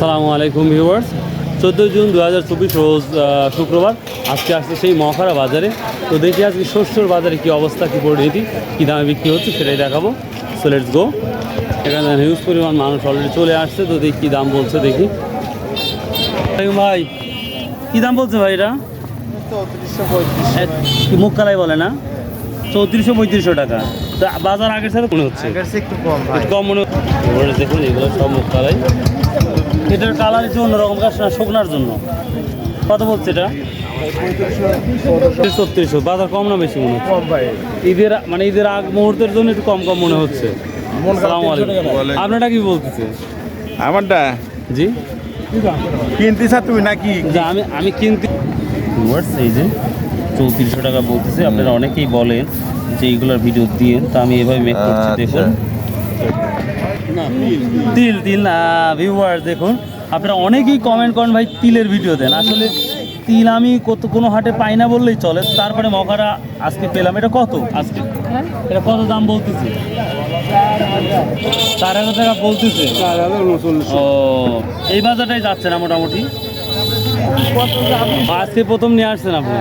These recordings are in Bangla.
আসসালামু আলাইকুম ভিউয়ার্স। 14 জুন 2024 রোজ শুক্রবার। আজকে আসছে সেই মহাখারা বাজারে। তো দেখি আজকে শস্যর বাজারে কী অবস্থা, কী পরিণতি, কী দামে বিক্রি হচ্ছে সেটাই দেখাবো। So let's go. এখানে হিউজ পরিমাণ মানুষ অলরেডি চলে আসছে। তো দেখি কী দাম বলছে দেখি। ভাই কী দাম বলছে ভাই? এটা মুখ কালাই বলে না, 3400-3500 টাকা। তো বাজার আগের সাথে মনে হচ্ছে একটু কম মনে হচ্ছে। দেখুন এগুলো সব মুখ কালাই। এটার কালার একটু অন্যরকম, শুকনার জন্য। কত বলছে এটা? 3600। বাজার কম না বেশি মনে হচ্ছে? ঈদের মানে ঈদের আগ মুহূর্তের জন্য একটু কম কম মনে হচ্ছে। আসসালামু আলাইকুম। আপনারটা কি বলতেছে? আমারটা জি কিনতে চাও তুমি নাকি? আমি কিনতে এই যে 3400 টাকা বলতেছে। আপনারা অনেকেই বলেন যে এইগুলোর ভিডিও দিয়ে, তো আমি এভাবে মেক করছি। দেখুন তিল না ভিউয়ার, দেখুন আপনারা অনেকেই কমেন্ট করেন ভাই তিলের ভিডিও দেন। আসলে তিল আমি কোনো হাটে পাই না বললেই চলে। তারপরে মকারা আজকে পেলাম। এটা কত আজকে? এটা কত দাম বলতেছে? 4000 টাকা বলতেছে। ও, এই বাজারটাই যাচ্ছে না মোটামুটি। আজকে প্রথম নিয়ে আসছেন আপনি?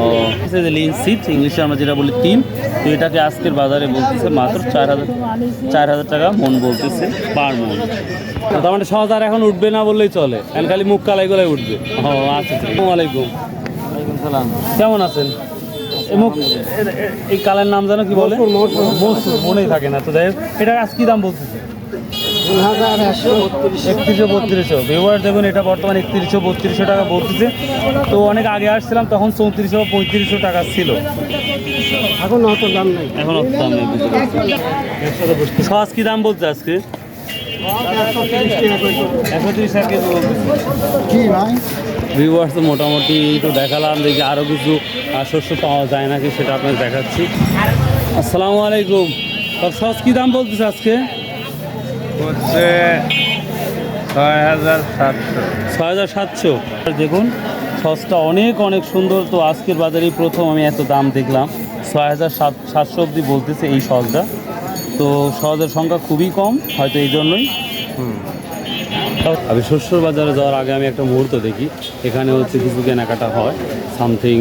ও, লিন সিট ইংলিশে আমরা যেটা বলি তিল। তো এটাকে আজকের বাজারে বলতেছে মাত্র 4000 টাকা মন বলতেছে, পার মন। তার মানে 6000 এখন উঠবে না বললেই চলে, এখন খালি মুখ কালাই গলায় উঠবে। ও আচ্ছা। আসসালামু আলাইকুম। কেমন আছেন? এই কালের নাম জানো কি বলে? মসুর, মনেই থাকে না। তো যাই হোক, এটা আজ কি দাম বলতেছে? 3100-3200। ভিউয়ার দেখুন, এটা বর্তমানে 3100-3200 টাকা বলতেছে। তো অনেক আগে আসছিলাম তখন 3400-3500 টাকা ছিল। এখন অত দাম নেই। এখন অত দাম নেই। সস কি দাম বলছে আজকে? 130 টাকা কি ভাই? ভিউয়ার্স তো মোটামুটি তো দেখালাম। দেখি আরও কিছু শস্য পাওয়া যায় নাকি সেটা আপনাকে দেখাচ্ছি। আসসালামু আলাইকুম। সস কি দাম বলতেছে আজকে? হচ্ছে 6700। দেখুন সসটা অনেক অনেক সুন্দর। তো আজকের বাজারেই প্রথম আমি এত দাম দেখলাম। 6700 অবধি বলতেছে এই সসটা। তো সসের সংখ্যা খুবই কম, হয়তো এই জন্যই। আমি শস্যর বাজারে যাওয়ার আগে আমি একটা মুহূর্ত দেখি। এখানে হচ্ছে কিছু কেনাকাটা হয়, সামথিং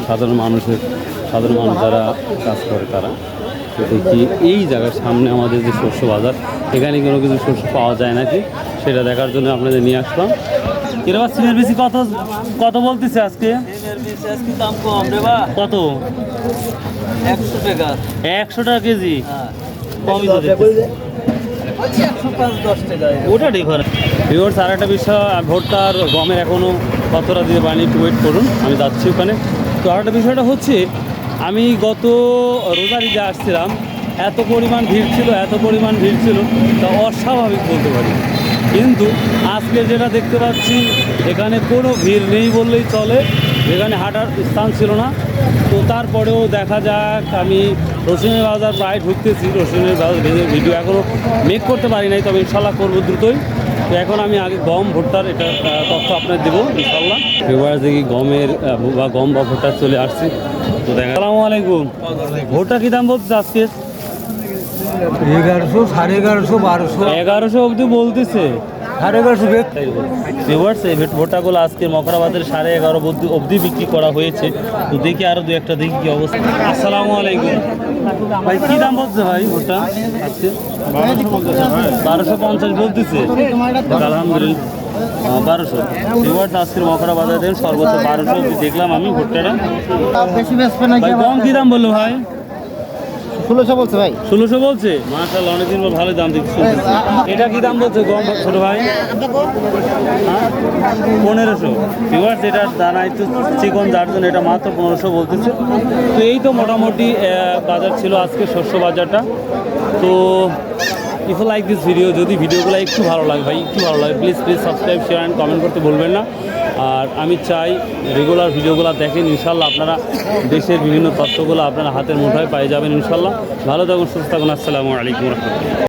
সাধারণ মানুষ যারা কাজ করে তারা। তো দেখি এই জায়গার সামনে আমাদের যে শস্য বাজার, এখানে কোনো কিছু শস্য পাওয়া যায় নাকি সেটা দেখার জন্য আপনাদের নিয়ে আসলাম। এবার সিমের বেশি কত বলতেছে আজকে? দাম কম রে বা। কত? 100 টাকা। 100 টাকা কেজি? কমই তো ওটা ডিফারেন্ট। ভিউয়ার্স আর একটা বিষয়, ভুট্টার গমের এখনও কতটা দিয়ে পানি, একটু ওয়েট করুন, আমি যাচ্ছি ওখানে। তো আর একটা বিষয়টা হচ্ছে, আমি গত রোজার ঈদে আসছিলাম, এত পরিমাণ ভিড় ছিল তা অস্বাভাবিক বলতে পারি। কিন্তু আজকে যেটা দেখতে পাচ্ছি, এখানে কোনো ভিড় নেই বললেই চলে। এখানে হাঁটার স্থান ছিল না। তো তারপরেও দেখা যাক, আমি রসুনের বাজার প্রায় ঢুকতেছি। রসুনের বাজার ভিডিও এখনও মেক করতে পারি নাই, তবে ইনশাল্লাহ করবো দ্রুতই। তো এখন আমি আগে গম ভুট্টার এটা তথ্য আপনার দেবো ইনশাল্লাহ। এবার দেখি গমের গম বা ভুট্টার চলে আসছি। তো দেখা। আসসালামু আলাইকুম। ভুট্টা কী দাম বলছে আজকে? 1100, 1150, 1200। 1100 অবধি বলতেছে। 1150 ভুট্টাগুলো আজকে মকরা বাজারে 11.5 অবধি বিক্রি করা হয়েছে। তো দেখি আরও দু একটা দেখি কি অবস্থা। আসসালামু আলাইকুম ভাই, কী দাম বলছে ভাই ভুট্টা আজকে? 1250 বলতেছে। আলহামদুলিল্লাহ 1200। আজকের মকরা বাজারে দেন সর্বোচ্চ 1200 অবধি দেখলাম আমি ভুট্টাটা। ভাই গম কী দাম বললো ভাই? 1600 বলছে ভাই। 1600 বলছে? মাশাআল্লাহ, অনেকদিন পর ভালো দাম দেখছি। এটা কি দাম বলছে গম ছোট ভাই? 1500। ভিউয়ার্স এটার দানা একটু চিকন, যার জন্য এটা মাত্র 1500 বলতেছে। তো এই তো মোটামুটি বাজার ছিল আজকে শস্য বাজারটা। তো if you like this video, যদি ভিডিওগুলো একটু ভালো লাগে ভাই, একটু ভালো লাগে, please subscribe, share and comment করতে বলবেন না। আর আমি চাই রেগুলার ভিডিওগুলো দেখেন, ইনশাল্লাহ আপনারা দেশের বিভিন্ন তথ্যগুলো আপনারা হাতের মুঠোয় পেয়ে যাবেন ইনশাল্লাহ। ভালো থাকুন, সুস্থ থাকুন। আসসালামু আলাইকুম রহমতুল্লাহ।